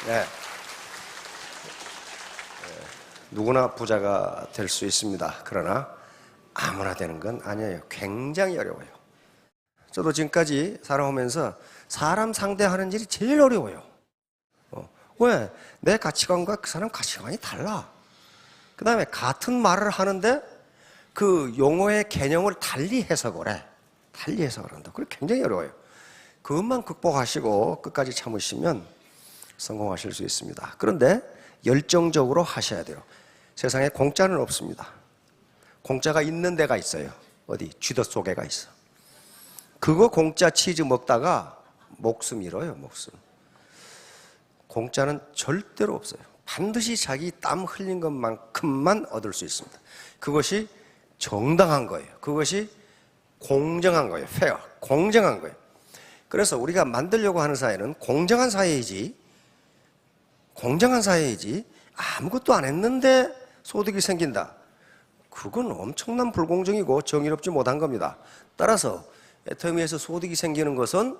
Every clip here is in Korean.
네. 누구나 부자가 될 수 있습니다. 그러나 아무나 되는 건 아니에요. 굉장히 어려워요. 저도 지금까지 살아오면서 사람 상대하는 일이 제일 어려워요. 왜? 내 가치관과 그 사람 가치관이 달라. 그 다음에 같은 말을 하는데 그 용어의 개념을 달리 해석을 해. 달리 해석을 한다. 그게 굉장히 어려워요. 그것만 극복하시고 끝까지 참으시면 성공하실 수 있습니다. 그런데 열정적으로 하셔야 돼요. 세상에 공짜는 없습니다. 공짜가 있는 데가 있어요. 어디? 쥐더 속에가 있어. 그거 공짜 치즈 먹다가 목숨 잃어요. 목숨. 공짜는 절대로 없어요. 반드시 자기 땀 흘린 것만큼만 얻을 수 있습니다. 그것이 정당한 거예요. 그것이 공정한 거예요. 페어, 공정한 거예요. 그래서 우리가 만들려고 하는 사회는 공정한 사회이지 아무것도 안 했는데 소득이 생긴다. 그건 엄청난 불공정이고 정의롭지 못한 겁니다. 따라서 애터미에서 소득이 생기는 것은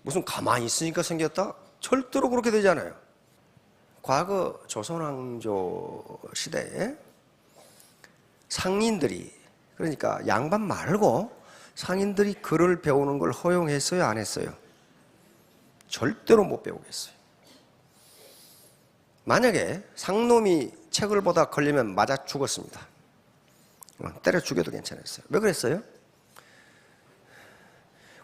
무슨 가만히 있으니까 생겼다? 절대로 그렇게 되지 않아요. 과거 조선왕조 시대에 상인들이, 그러니까 양반 말고 상인들이 글을 배우는 걸 허용했어요? 안 했어요? 절대로 못 배우겠어요. 만약에 상놈이 책을 보다 걸리면 맞아 죽었습니다. 때려 죽여도 괜찮았어요. 왜 그랬어요?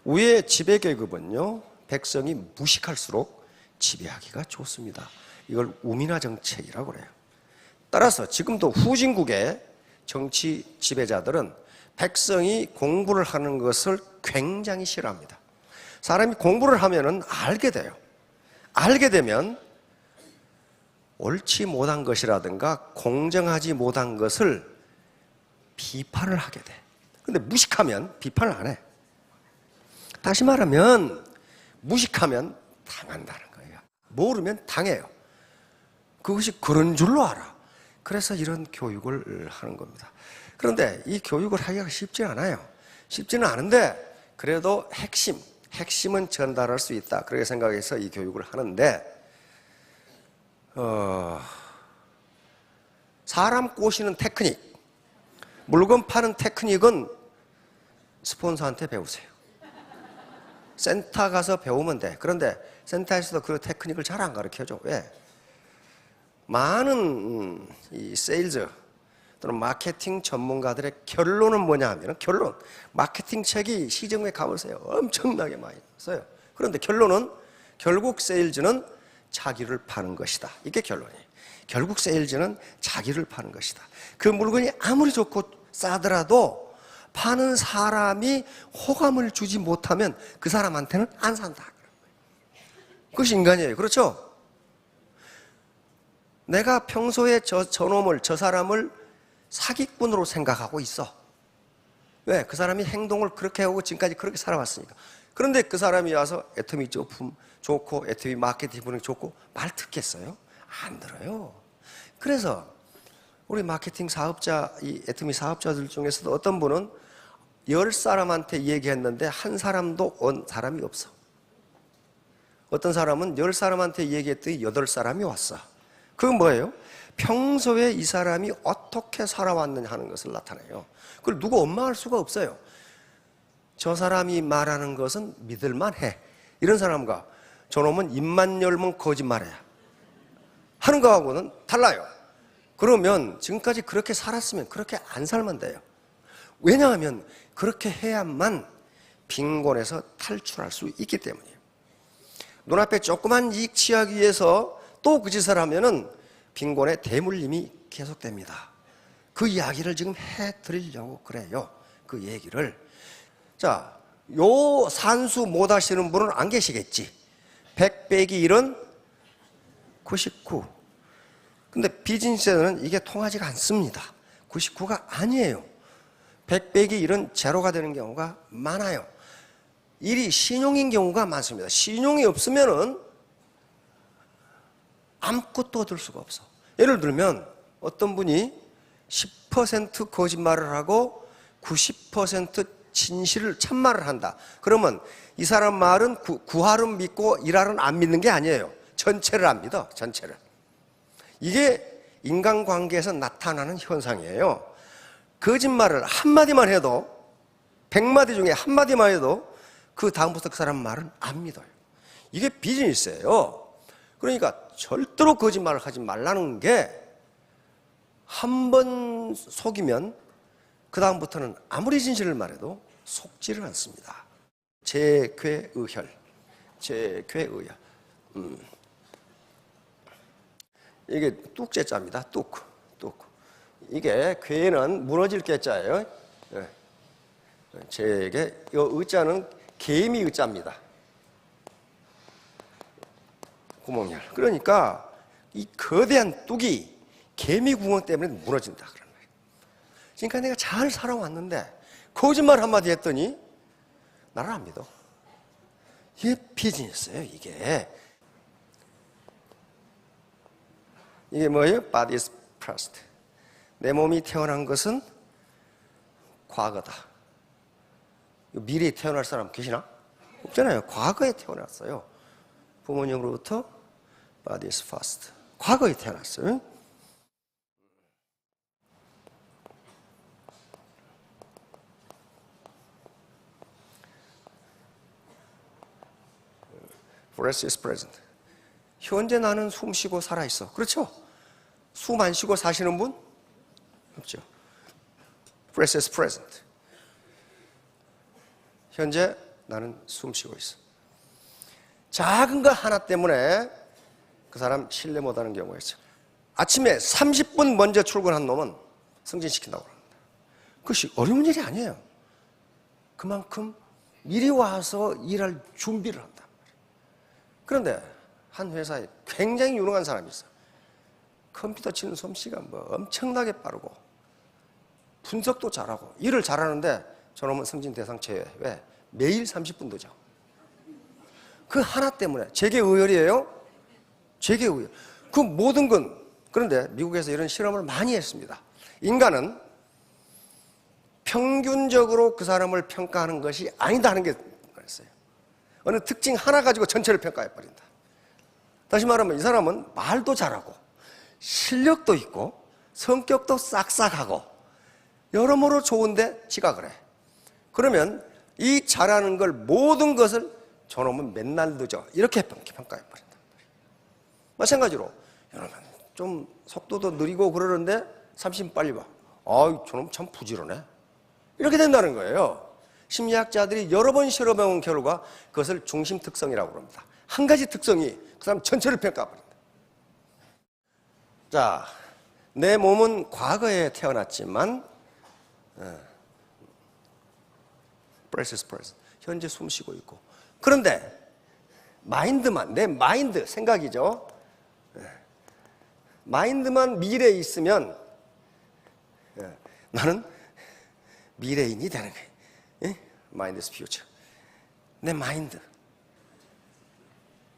위의 지배계급은요, 백성이 무식할수록 지배하기가 좋습니다. 이걸 우민화 정책이라고 그래요. 따라서 지금도 후진국의 정치 지배자들은 백성이 공부를 하는 것을 굉장히 싫어합니다. 사람이 공부를 하면은 알게 돼요. 알게 되면 옳지 못한 것이라든가 공정하지 못한 것을 비판을 하게 돼. 근데 무식하면 비판을 안 해. 다시 말하면 무식하면 당한다는 거예요. 모르면 당해요. 그것이 그런 줄로 알아. 그래서 이런 교육을 하는 겁니다. 그런데 이 교육을 하기가 쉽지 않아요. 쉽지는 않은데 그래도 핵심은 전달할 수 있다. 그렇게 생각해서 이 교육을 하는데 사람 꼬시는 테크닉, 물건 파는 테크닉은 스폰서한테 배우세요. 센터 가서 배우면 돼. 그런데 센터에서도 그 테크닉을 잘 안 가르쳐줘. 왜? 많은 이 세일즈 또는 마케팅 전문가들의 결론은 뭐냐 하면, 마케팅 책이 시중에 가보세요. 엄청나게 많이 써요. 그런데 결론은 결국 세일즈는 자기를 파는 것이다. 이게 결론이에요. 결국 세일즈는 자기를 파는 것이다. 그 물건이 아무리 좋고 싸더라도 파는 사람이 호감을 주지 못하면 그 사람한테는 안 산다. 그것이 인간이에요. 그렇죠? 내가 평소에 저 사람을 사기꾼으로 생각하고 있어. 왜? 그 사람이 행동을 그렇게 하고 지금까지 그렇게 살아왔으니까. 그런데 그 사람이 와서 애터미 제품 좋고 애터미 마케팅 분위기 좋고 말 듣겠어요? 안 들어요. 그래서 우리 마케팅 사업자, 이 애터미 사업자들 중에서도 어떤 분은 10사람한테 얘기했는데 한 사람도 온 사람이 없어. 어떤 사람은 10사람한테 얘기했더니 8사람이 왔어. 그건 뭐예요? 평소에 이 사람이 어떻게 살아왔느냐 하는 것을 나타내요. 그걸 누구 원망할 수가 없어요. 저 사람이 말하는 것은 믿을만해. 이런 사람과 저놈은 입만 열면 거짓말해 하는 거하고는 달라요. 그러면 지금까지 그렇게 살았으면 그렇게 안 살면 돼요. 왜냐하면 그렇게 해야만 빈곤에서 탈출할 수 있기 때문이에요. 눈앞에 조그만 이익 취하기 위해서 또 그 짓을 하면은 빈곤의 대물림이 계속됩니다. 그 이야기를 지금 해드리려고 그래요. 그 얘기를. 자, 요 산수 못 하시는 분은 안 계시겠지. 100 빼기 1은 99. 근데 비즈니스에는 이게 통하지가 않습니다. 99가 아니에요. 100 빼기 1은 제로가 되는 경우가 많아요. 1이 신용인 경우가 많습니다. 신용이 없으면은 아무것도 얻을 수가 없어. 예를 들면 어떤 분이 10% 거짓말을 하고 90% 진실을 참말을 한다. 그러면 이 사람 말은 구할은 믿고 일할은 안 믿는 게 아니에요. 전체를 안 믿어. 전체를. 이게 인간관계에서 나타나는 현상이에요. 거짓말을 한마디만 해도 100마디 중에 한마디만 해도 그 다음부터 그 사람 말은 안 믿어요. 이게 비즈니스예요. 그러니까 절대로 거짓말을 하지 말라는 게 한 번 속이면 그 다음부터는 아무리 진실을 말해도 속지를 않습니다. 제괴의혈. 제괴의혈. 이게 뚝제자입니다. 뚝. 이게 괴는 무너질 괴자예요. 네. 제게 이 의자는 개미 의자입니다. 구멍열. 그러니까 이 거대한 뚝이 개미 구멍 때문에 무너진다 그런 말이에요. 그러니까 내가 잘 살아왔는데 거짓말 한마디 했더니 나를 안 믿어. 이게 비즈니스예요. 이게 뭐예요? Body is past. 내 몸이 태어난 것은 과거다. 미래에 태어날 사람 계시나? 없잖아요. 과거에 태어났어요. 부모님으로부터 Body is past. 과거에 태어났어요. Breath is present. 현재 나는 숨 쉬고 살아있어. 그렇죠? 숨 안 쉬고 사시는 분? 없죠. Breath is present. 현재 나는 숨 쉬고 있어. 작은 거 하나 때문에 그 사람 신뢰 못하는 경우가 있죠. 아침에 30분 먼저 출근한 놈은 승진시킨다고 합니다. 그것이 어려운 일이 아니에요. 그만큼 미리 와서 일할 준비를 한다. 그런데 한 회사에 굉장히 유능한 사람이 있어요. 컴퓨터 치는 솜씨가 뭐 엄청나게 빠르고 분석도 잘하고 일을 잘하는데 저놈은 승진 대상 제외. 왜? 매일 30분 늦어. 그 하나 때문에 제계의혈이에요. 제계의혈. 그 모든 건 그런데 미국에서 이런 실험을 많이 했습니다. 인간은 평균적으로 그 사람을 평가하는 것이 아니다 하는 게 그랬어요. 어느 특징 하나 가지고 전체를 평가해버린다. 다시 말하면 이 사람은 말도 잘하고 실력도 있고 성격도 싹싹하고 여러모로 좋은데 지각을 해. 그러면 이 잘하는 걸 모든 것을 저놈은 맨날 늦어. 이렇게 평가해버린다. 마찬가지로 여러분 좀 속도도 느리고 그러는데 30분 빨리 와. 아이 저놈 참 부지런해. 이렇게 된다는 거예요. 심리학자들이 여러 번 실험해온 결과 그것을 중심 특성이라고 합니다. 한 가지 특성이 그 사람 전체를 평가해버린다. 자, 내 몸은 과거에 태어났지만 현재 숨 쉬고 있고 그런데 마인드만 내 마인드 생각이죠. 마인드만 미래에 있으면 나는 미래인이 되는 거예요. 마인드 is future. 내 마인드.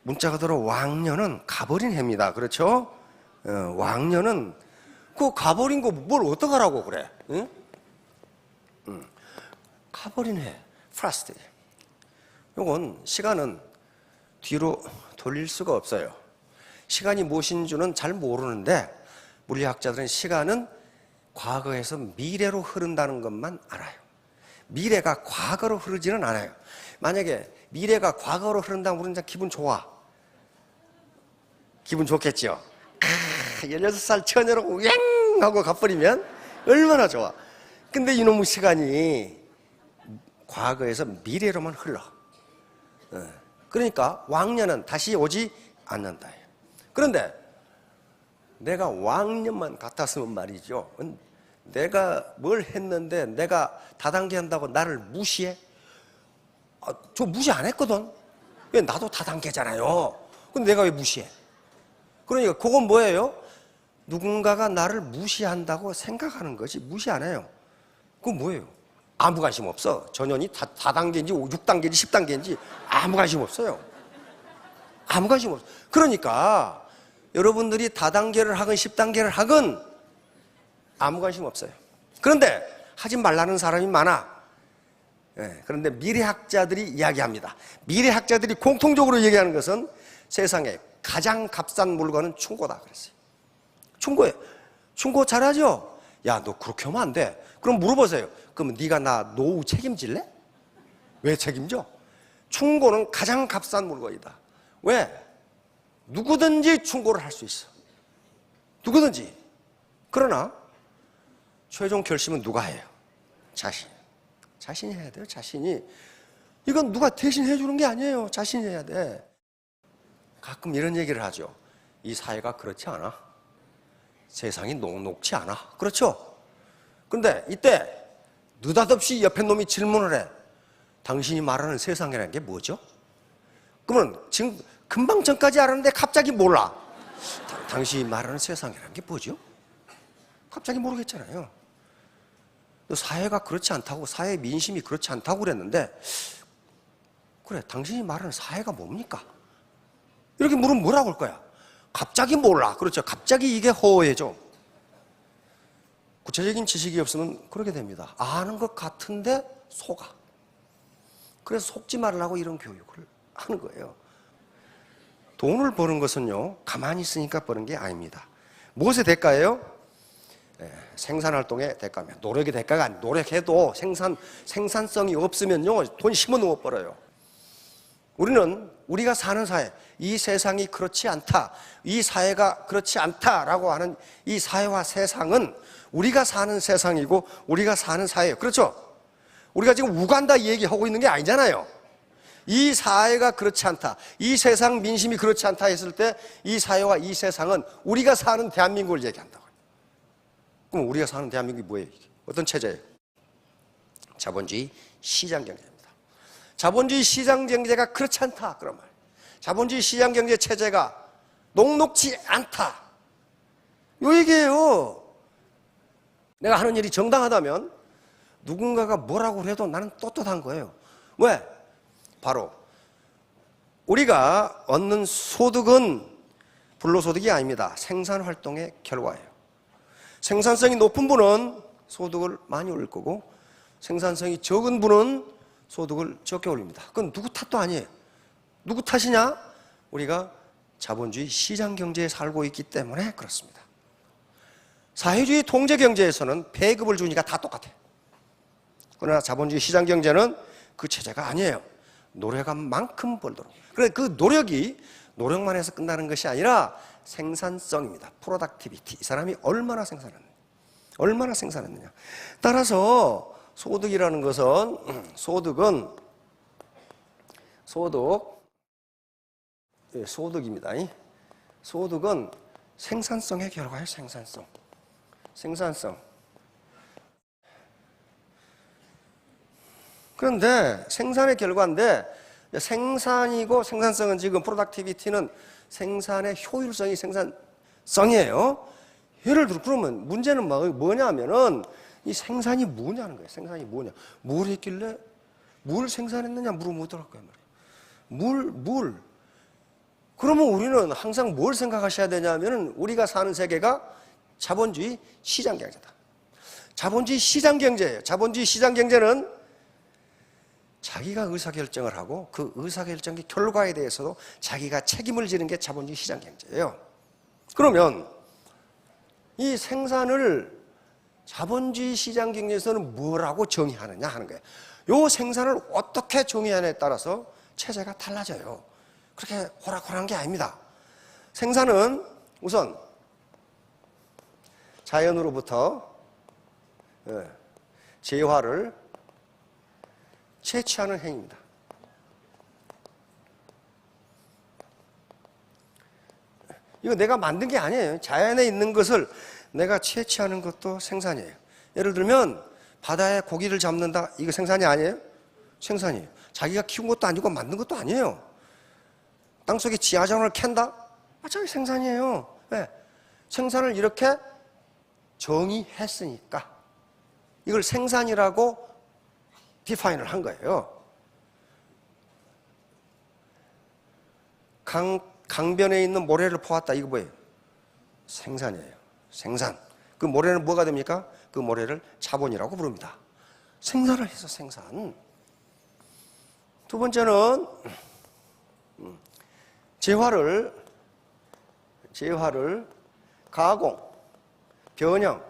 문자가 들어 왕년은 가버린 해입니다. 그렇죠? 왕년은 그 가버린 거 뭘 어떡하라고 그래? 응? 가버린 해. 프라스트. 이건 시간은 뒤로 돌릴 수가 없어요. 시간이 무엇인 줄은 잘 모르는데 물리학자들은 시간은 과거에서 미래로 흐른다는 것만 알아요. 미래가 과거로 흐르지는 않아요. 만약에 미래가 과거로 흐른다면 우리는 기분 좋아. 기분 좋겠죠? 16살 처녀로 왱 하고 가버리면 얼마나 좋아. 근데 이놈의 시간이 과거에서 미래로만 흘러. 그러니까 왕년은 다시 오지 않는다. 그런데 내가 왕년만 같았으면 말이죠. 내가 뭘 했는데 내가 다단계 한다고 나를 무시해? 저 무시 안 했거든. 왜 나도 다단계잖아요. 근데 내가 왜 무시해? 그러니까 그건 뭐예요? 누군가가 나를 무시한다고 생각하는 것이 무시 안 해요. 그건 뭐예요? 아무 관심 없어. 전현이 다단계인지 6단계인지 10단계인지 아무 관심 없어요. 아무 관심 없어. 그러니까 여러분들이 다단계를 하건 10단계를 하건 아무 관심 없어요. 그런데 하지 말라는 사람이 많아. 그런데 미래학자들이 이야기합니다. 미래학자들이 공통적으로 얘기하는 것은 세상에 가장 값싼 물건은 충고다 그랬어요. 충고예요. 충고 잘하죠? 야, 너 그렇게 하면 안 돼. 그럼 물어보세요. 그럼 네가 나 노후 책임질래? 왜 책임져? 충고는 가장 값싼 물건이다. 왜? 누구든지 충고를 할 수 있어. 누구든지. 그러나 최종 결심은 누가 해요? 자신이 해야 돼요. 자신이. 이건 누가 대신 해주는 게 아니에요. 자신이 해야 돼. 가끔 이런 얘기를 하죠. 이 사회가 그렇지 않아. 세상이 녹록치 않아. 그렇죠? 근데 이때 느닷없이 옆에 놈이 질문을 해. 당신이 말하는 세상이라는 게 뭐죠? 그러면 지금 금방 전까지 알았는데 갑자기 몰라. 당신이 말하는 세상이라는 게 뭐죠? 갑자기 모르겠잖아요. 사회가 그렇지 않다고, 사회 민심이 그렇지 않다고 그랬는데, 그래, 당신이 말하는 사회가 뭡니까? 이렇게 물으면 뭐라고 할 거야? 갑자기 몰라. 그렇죠. 갑자기 이게 허해져. 구체적인 지식이 없으면 그렇게 됩니다. 아는 것 같은데 속아. 그래서 속지 말라고 이런 교육을 하는 거예요. 돈을 버는 것은요, 가만히 있으니까 버는 게 아닙니다. 무엇의 대가예요? 생산활동의 대가입니다. 노력의 대가가 아니에요. 노력해도 생산성이 없으면요, 돈 10원 못 벌어요. 우리가 사는 사회, 이 세상이 그렇지 않다, 이 사회가 그렇지 않다라고 하는 이 사회와 세상은 우리가 사는 세상이고 우리가 사는 사회예요. 그렇죠? 우리가 지금 우간다 얘기하고 있는 게 아니잖아요. 이 사회가 그렇지 않다, 이 세상 민심이 그렇지 않다 했을 때 이 사회와 이 세상은 우리가 사는 대한민국을 얘기한다고요. 그럼 우리가 사는 대한민국이 뭐예요? 어떤 체제예요? 자본주의 시장경제입니다. 자본주의 시장경제가 그렇지 않다 그런 말. 자본주의 시장경제 체제가 녹록지 않다, 요 얘기예요. 내가 하는 일이 정당하다면 누군가가 뭐라고 해도 나는 떳떳한 거예요. 왜? 바로 우리가 얻는 소득은 불로소득이 아닙니다. 생산활동의 결과예요. 생산성이 높은 분은 소득을 많이 올릴 거고, 생산성이 적은 분은 소득을 적게 올립니다. 그건 누구 탓도 아니에요. 누구 탓이냐? 우리가 자본주의 시장경제에 살고 있기 때문에 그렇습니다. 사회주의 통제경제에서는 배급을 주니까 다 똑같아요. 그러나 자본주의 시장경제는 그 체제가 아니에요. 노력한 만큼 벌도록. 그래, 그 노력만 해서 끝나는 것이 아니라 생산성입니다. 프로덕티비티. 이 사람이 얼마나 생산했느냐. 따라서 소득이라는 것은, 소득입니다. 소득은 생산성의 결과예요. 생산성. 그런데 생산의 결과인데, 생산이고 생산성은, 지금 프로덕티비티는 생산의 효율성이 생산성이에요. 예를 들어, 그러면 문제는 뭐냐면은 이 생산이 뭐냐는 거예요. 생산이 뭐냐. 뭘 했길래 뭘 생산했느냐 물으면 어떡할 거야 말이야. 물. 그러면 우리는 항상 뭘 생각하셔야 되냐면은 우리가 사는 세계가 자본주의 시장경제다. 자본주의 시장경제예요. 자본주의 시장경제는 자기가 의사결정을 하고 그 의사결정의 결과에 대해서도 자기가 책임을 지는 게 자본주의 시장경제예요. 그러면 이 생산을 자본주의 시장경제에서는 뭐라고 정의하느냐 하는 거예요. 이 생산을 어떻게 정의하느냐에 따라서 체제가 달라져요. 그렇게 호락호락한 게 아닙니다. 생산은 우선 자연으로부터 재화를 채취하는 행위입니다. 이거 내가 만든 게 아니에요. 자연에 있는 것을 내가 채취하는 것도 생산이에요. 예를 들면 바다에 고기를 잡는다, 이거 생산이 아니에요? 생산이에요. 자기가 키운 것도 아니고 만든 것도 아니에요. 땅속에 지하자원을 캔다? 저게 생산이에요. 네. 생산을 이렇게 정의했으니까 이걸 생산이라고 디파인을 한 거예요. 강변에 있는 모래를 퍼왔다. 이거 뭐예요? 생산이에요. 생산. 그 모래는 뭐가 됩니까? 그 모래를 자본이라고 부릅니다. 생산을 해서 생산. 두 번째는 재화를 가공, 변형,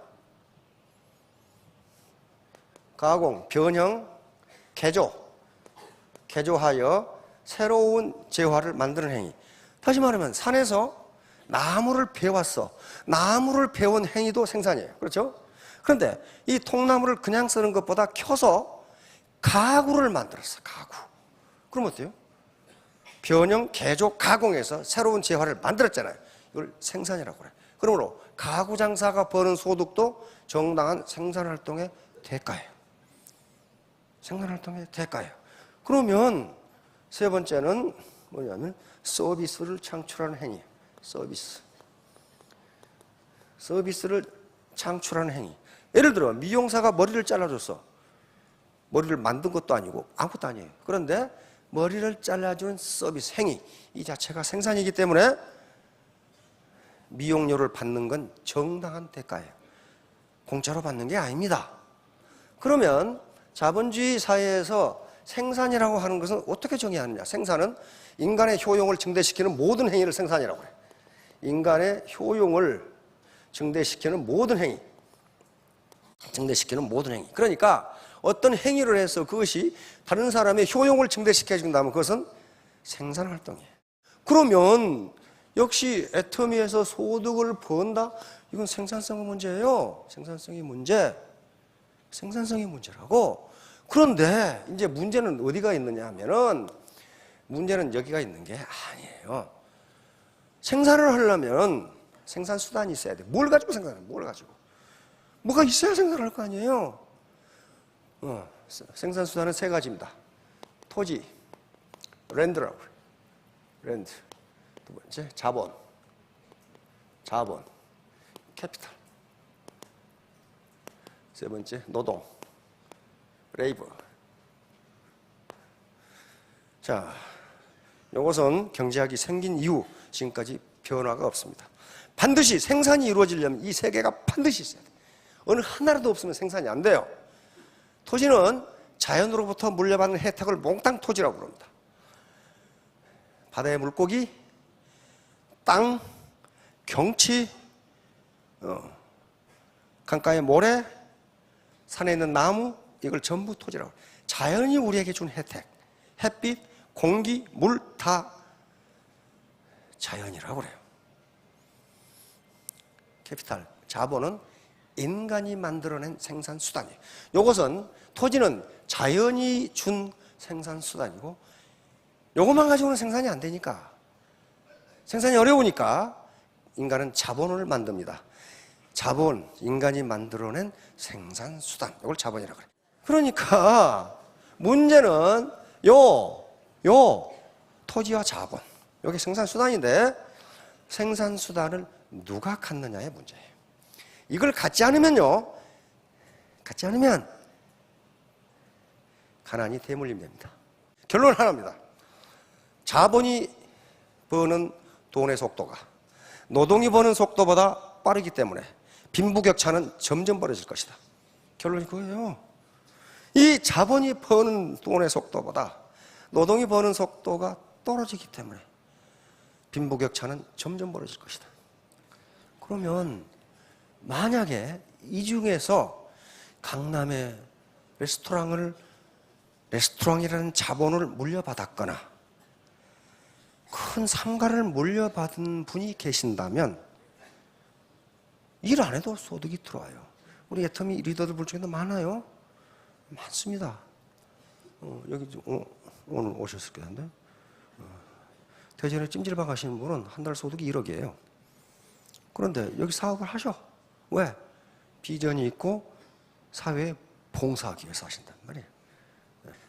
개조하여 새로운 재화를 만드는 행위. 다시 말하면 산에서 나무를 베왔어. 나무를 베온 행위도 생산이에요. 그렇죠? 그런데 이 통나무를 그냥 쓰는 것보다 켜서 가구를 만들었어. 가구. 그럼 어때요? 변형, 개조, 가공해서 새로운 재화를 만들었잖아요. 이걸 생산이라고 그래. 그러므로 가구 장사가 버는 소득도 정당한 생산활동의 대가예요. 생산활동의 대가예요. 그러면 세 번째는 뭐냐면 서비스를 창출하는 행위. 서비스를 창출하는 행위. 예를 들어 미용사가 머리를 잘라줬어. 머리를 만든 것도 아니고 아무것도 아니에요. 그런데 머리를 잘라주는 서비스 행위 이 자체가 생산이기 때문에 미용료를 받는 건 정당한 대가예요. 공짜로 받는 게 아닙니다. 그러면 자본주의 사회에서 생산이라고 하는 것은 어떻게 정의하느냐? 생산은 인간의 효용을 증대시키는 모든 행위를 생산이라고 해요. 인간의 효용을 증대시키는 모든 행위. 그러니까 어떤 행위를 해서 그것이 다른 사람의 효용을 증대시켜준다면 그것은 생산활동이에요. 그러면 역시 애터미에서 소득을 번다? 이건 생산성의 문제예요. 생산성의 문제라고. 그런데 이제 문제는 어디가 있느냐 하면은 문제는 여기가 있는 게 아니에요. 생산을 하려면 생산수단이 있어야 돼. 뭘 가지고 생산해? 뭘 가지고? 뭐가 있어야 생산할 거 아니에요. 생산수단은 세 가지입니다. 토지, 랜드라고 그래요. 랜드. 두 번째, 자본, 캐피탈. 세 번째, 노동, 레이버. 자, 이것은 경제학이 생긴 이후 지금까지 변화가 없습니다. 반드시 생산이 이루어지려면 이 세 개가 반드시 있어야 돼요. 어느 하나라도 없으면 생산이 안 돼요. 토지는 자연으로부터 물려받는 혜택을 몽땅 토지라고 부릅니다. 바다의 물고기, 땅, 경치, 강가의 모래, 산에 있는 나무, 이걸 전부 토지라고 해요. 자연이 우리에게 준 혜택, 햇빛, 공기, 물 다 자연이라고 그래요. 캐피탈, 자본은 인간이 만들어낸 생산수단이에요. 이것은 토지는 자연이 준 생산수단이고 이것만 가지고는 생산이 안 되니까 생산이 어려우니까 인간은 자본을 만듭니다. 자본, 인간이 만들어낸 생산수단 이걸 자본이라고 그래요. 그러니까 문제는 토지와 자본 이게 생산수단인데 생산수단을 누가 갖느냐의 문제예요. 이걸 갖지 않으면 가난이 대물림 됩니다. 결론 하나입니다. 자본이 버는 돈의 속도가 노동이 버는 속도보다 빠르기 때문에 빈부격차는 점점 벌어질 것이다. 결론이 그거예요. 이 자본이 버는 돈의 속도보다 노동이 버는 속도가 떨어지기 때문에 빈부격차는 점점 벌어질 것이다. 그러면 만약에 이 중에서 강남의 레스토랑이라는 자본을 물려받았거나 큰 상가를 물려받은 분이 계신다면 일 안 해도 소득이 들어와요. 우리 애터미 리더들 볼 중에도 많아요. 많습니다. 여기 오늘 오셨을 텐데 대전에 찜질방 가시는 분은 한 달 소득이 1억이에요. 그런데 여기 사업을 하셔. 왜? 비전이 있고 사회에 봉사하기 위해서 하신단 말이에요.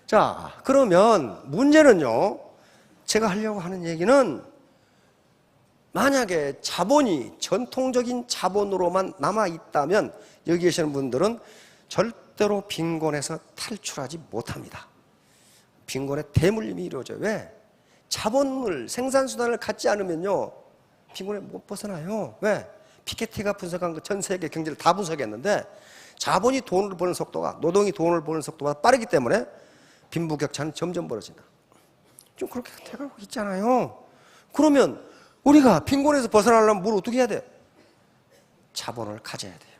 자, 그러면 문제는요, 제가 하려고 하는 얘기는 만약에 자본이 전통적인 자본으로만 남아있다면 여기 계시는 분들은 절대로 빈곤에서 탈출하지 못합니다. 빈곤의 대물림이 이루어져요. 왜? 자본을, 생산수단을 갖지 않으면요 빈곤에 못 벗어나요. 왜? 피케티가 분석한 거 전 세계 경제를 다 분석했는데 자본이 돈을 버는 속도가 노동이 돈을 버는 속도보다 빠르기 때문에 빈부격차는 점점 벌어진다. 좀 그렇게 돼가고 있잖아요. 그러면 우리가 빈곤에서 벗어나려면 뭘 어떻게 해야 돼? 자본을 가져야 돼요.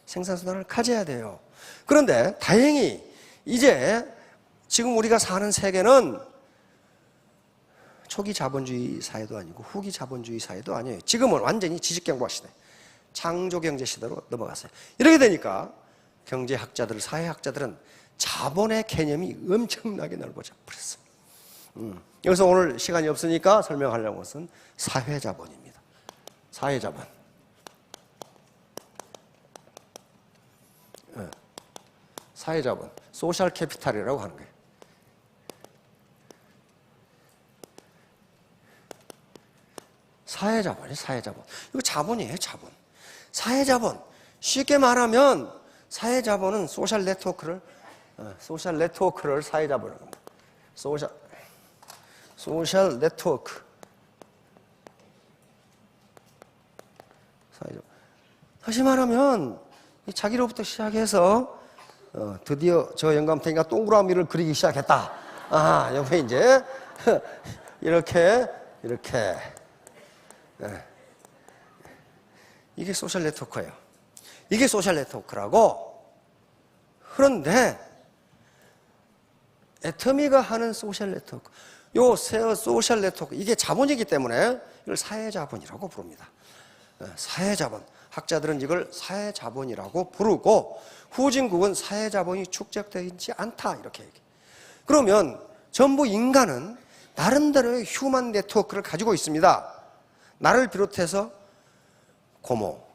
생산수단을 가져야 돼요. 그런데 다행히 이제 지금 우리가 사는 세계는 초기 자본주의 사회도 아니고 후기 자본주의 사회도 아니에요. 지금은 완전히 지식경과 시대, 창조경제 시대로 넘어갔어요. 이렇게 되니까 경제학자들, 사회학자들은 자본의 개념이 엄청나게 넓어져 버렸어요. 여기서 오늘 시간이 없으니까 설명하려는 것은 사회자본입니다. 사회자본. 사회자본, 소셜 캐피탈이라고 하는 거예요. 사회자본이 사회자본. 이거 자본이에요, 자본. 사회자본. 쉽게 말하면 사회자본은 소셜 네트워크를 사회자본이라고 합니다. 소셜 네트워크. 사회자본. 다시 말하면 자기로부터 시작해서 드디어 저 영감탱이가 동그라미를 그리기 시작했다. 아, 옆에 이제 이렇게 이게 소셜 네트워크예요. 이게 소셜 네트워크라고. 그런데 애터미가 하는 소셜 네트워크, 요 소셜 네트워크, 이게 자본이기 때문에 이걸 사회자본이라고 부릅니다. 사회자본. 학자들은 이걸 사회자본이라고 부르고 후진국은 사회자본이 축적되지 않다 이렇게 얘기해요. 그러면 전부 인간은 나름대로의 휴먼 네트워크를 가지고 있습니다. 나를 비롯해서 고모,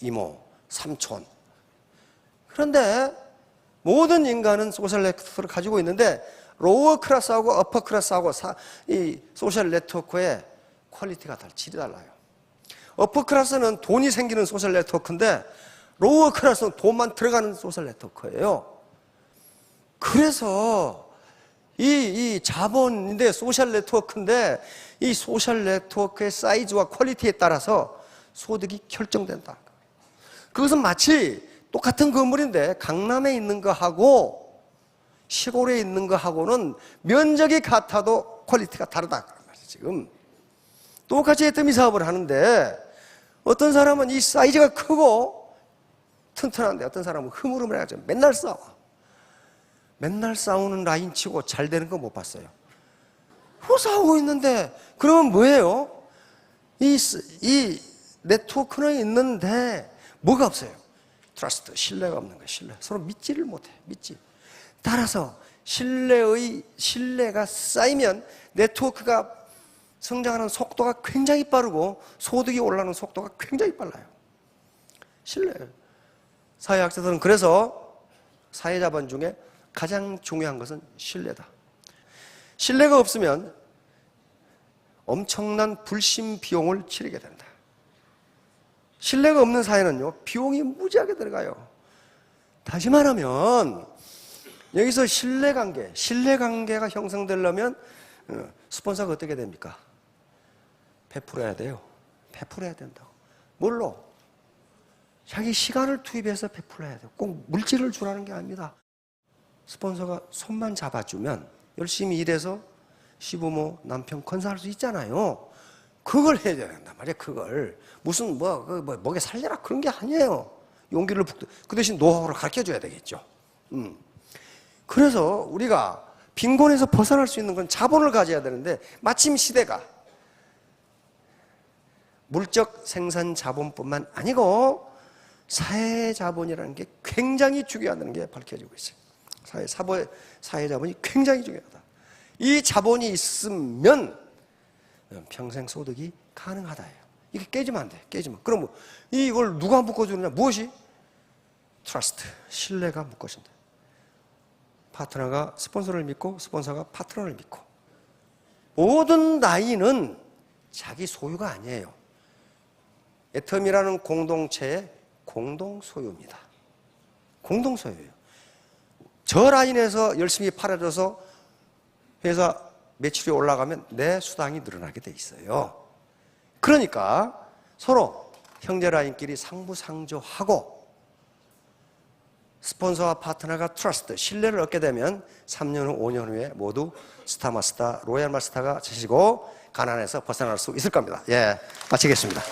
이모, 삼촌. 그런데 모든 인간은 소셜 네트워크를 가지고 있는데 로어 클래스하고 어퍼 클래스하고 이 소셜 네트워크의 퀄리티가 질이 달라요. 어퍼 클래스는 돈이 생기는 소셜 네트워크인데 로어 클래스는 돈만 들어가는 소셜 네트워크예요. 그래서 이 자본인데 소셜 네트워크인데 이 소셜 네트워크의 사이즈와 퀄리티에 따라서 소득이 결정된다. 그것은 마치 똑같은 건물인데 강남에 있는 거하고 시골에 있는 거하고는 면적이 같아도 퀄리티가 다르다. 지금 똑같이 애터미 사업을 하는데 어떤 사람은 이 사이즈가 크고 튼튼한데 어떤 사람은 흐물흐물해가지고 맨날 싸워. 맨날 싸우는 라인 치고 잘 되는 거 못 봤어요. 싸우고 있는데 그러면 뭐예요? 이 네트워크는 있는데 뭐가 없어요? 트러스트, 신뢰가 없는 거예요. 신뢰. 서로 믿지를 못해. 믿지. 따라서 신뢰가 쌓이면 네트워크가 성장하는 속도가 굉장히 빠르고 소득이 올라가는 속도가 굉장히 빨라요. 신뢰. 사회학자들은 그래서 사회자본 중에 가장 중요한 것은 신뢰다. 신뢰가 없으면 엄청난 불심 비용을 치르게 된다. 신뢰가 없는 사회는요, 비용이 무지하게 들어가요. 다시 말하면 여기서 신뢰관계가 형성되려면 스폰서가 어떻게 됩니까? 베풀어야 돼요. 베풀어야 된다고. 뭘로? 자기 시간을 투입해서 베풀어야 돼요. 꼭 물질을 주라는 게 아닙니다. 스폰서가 손만 잡아주면 열심히 일해서 시부모, 남편 건사할 수 있잖아요. 그걸 해야 된단 말이에요. 그걸 무슨 먹여 살려라 그런 게 아니에요. 용기를 그 대신 노하우를 가르쳐줘야 되겠죠. 그래서 우리가 빈곤에서 벗어날 수 있는 건 자본을 가져야 되는데 마침 시대가 물적 생산 자본뿐만 아니고 사회 자본이라는 게 굉장히 중요하다는 게 밝혀지고 있어요. 사회 자본이 굉장히 중요하다. 이 자본이 있으면 평생 소득이 가능하다. 이게 깨지면 안 돼. 깨지면. 그럼 이걸 누가 묶어주느냐? 무엇이? 트러스트, 신뢰가 묶어진다. 파트너가 스폰서를 믿고 스폰서가 파트너를 믿고. 모든 나이는 자기 소유가 아니에요. 애텀이라는 공동체의 공동소유입니다. 공동소유예요. 저 라인에서 열심히 팔아줘서 회사 매출이 올라가면 내 수당이 늘어나게 돼 있어요. 그러니까 서로 형제 라인끼리 상부상조하고 스폰서와 파트너가 트러스트, 신뢰를 얻게 되면 3년 후, 5년 후에 모두 스타마스터, 로얄 마스터가 되시고 가난에서 벗어날 수 있을 겁니다. 예, 마치겠습니다.